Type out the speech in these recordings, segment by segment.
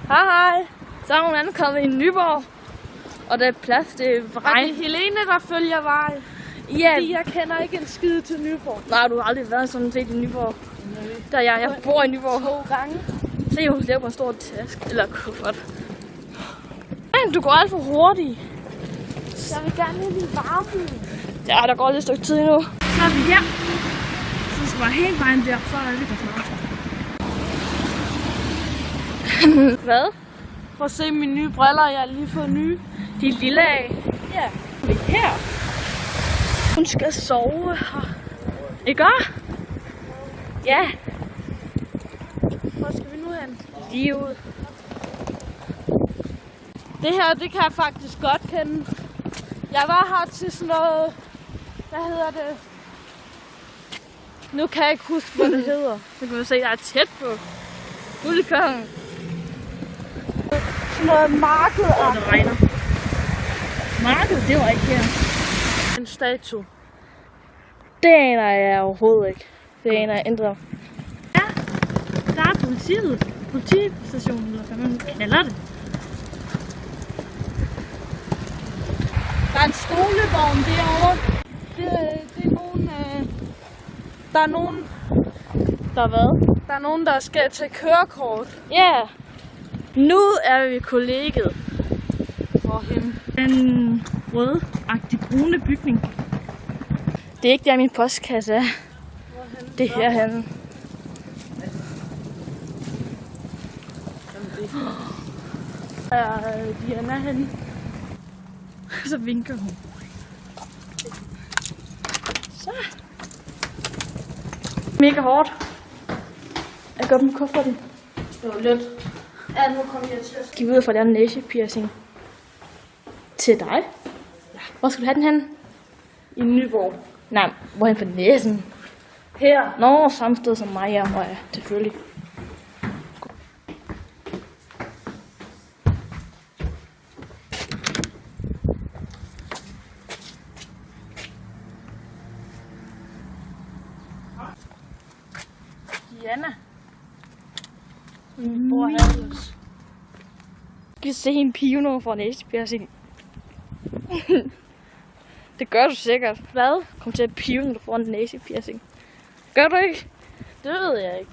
Hej. Så er hun ankommet i Nyborg. Og der er plads til vej. Og det er Helene, der følger vej. Ja. Fordi jeg kender ikke en skide til Nyborg. Nej, du har aldrig været sådan set i Nyborg. Der jeg bor i Nyborg. 2 gange. Se, hun slæber en stor task. Eller kuffert. Men du går alt for hurtigt. Jeg vil gerne ind i varmen. Ja, der går lidt stykke tid endnu. Så er vi her. Så skal jeg helt vejen der, så er vi der snart. Hvad? Prøv at se mine nye briller, jeg har lige fået nye. De er lille af. Ja. Her. Hun skal sove her. Ikke også? Ja. Hvor skal vi nu hen? Lige ud. Det her, det kan jeg faktisk godt kende. Jeg var her til sådan noget... Hvad hedder det? Nu kan jeg ikke huske, hvad det hedder. Så kan man se, at jeg er tæt på. Guldkongen. Sådan noget marked. Og det regner. Markedet, det var ikke her. En statue. Det aner jeg overhovedet ikke. Det aner jeg ændrer. Ja, der er politiet. Politistationen, eller hvad man kalder det. Der er en skolevogn derovre. Det er nogen... Der er nogen... Der er hvad? Der er nogen, der skal tage kørekort. Ja. Nu er vi kollegiet. Hvorhen? En rød-agtig brune bygning. Det er ikke der, min postkasse er. Hvorhen? Det er herhenne. Der er Diana henne. Så vinker hun. Så. Mega hårdt. Jeg går med kufferten. Det var lidt. Ja, nu kommer jeg til at Giv ud fra den næsepiercing. Til dig? Ja. Hvor skal du have den hen? i Nyborg. Nej, hvorhen på næsen? Her. Nå, samme sted som mig, ja, og ja, selvfølgelig. Diana. Hun bor her. Skal vi se en pige nu for næsepiercing? Det gør du sikkert. Hvad? Kom til at pive, når du får en næsepiercing. Gør du ikke? Det ved jeg ikke.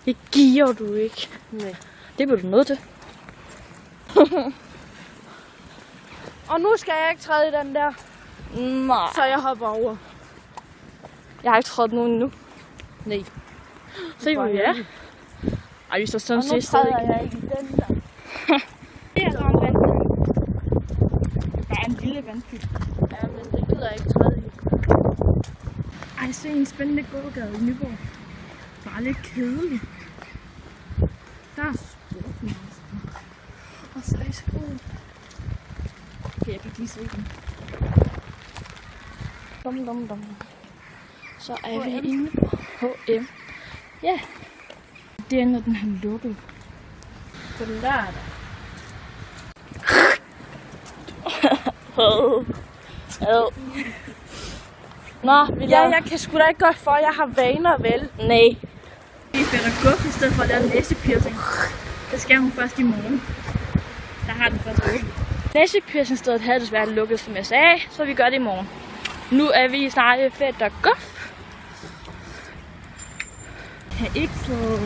Det giver du ikke. Nej. Det bliver du nødt til. Og nu skal jeg ikke træde i den der, Nej. så jeg hopper over. Jeg har ikke trådt nogen endnu. Nej. Se hvor vi er. Ej, vi står sådan Og nu set stadig. træder jeg ikke i den der. Det er sådan en vandpyt. Der er en lille vandpyt. Ja, men det gider jeg ikke træde i. Ej, se en spændende gågade i Nyborg. Bare lidt kedelig. Der er stort monster. Og så er det skole. Okay, jeg kan ikke lige se den. Dum. Så er vi inde på H&M. Ja. Det er, når den har lukket. På den der er der. Nå, vi Ja, jeg kan sgu da ikke godt for, at jeg har vaner, vel? Nej. Vi fætter guf i stedet for at lave næsepiercing. Det skal hun først i morgen. Der har den først åbent. Næsepiercingstedet havde desværre lukket, som jeg sagde, så vi gør det i morgen. Nu er vi snart i fætter guf. Jeg kan ikke få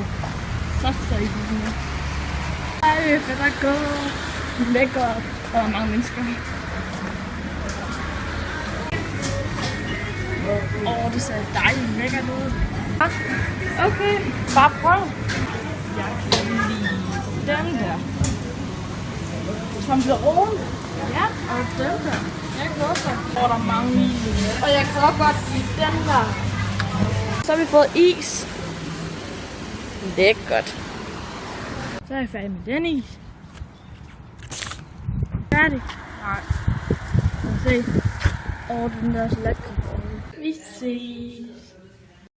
softer i den her. Ej, fætter guf. Lækker. Der er mange mennesker. Det ser dejligt lækkert ud. Okay, bare prøv. Jeg kan lide den der. Som bliver roen. Ja, og den der. Jeg kan også. Og der er mange i. Og jeg kan også godt lide den der. Så har vi fået is. Lækkert. Så er jeg færdig med den is. Færdig. Nej. Lad os se. Den der er så lækker. Vi ses.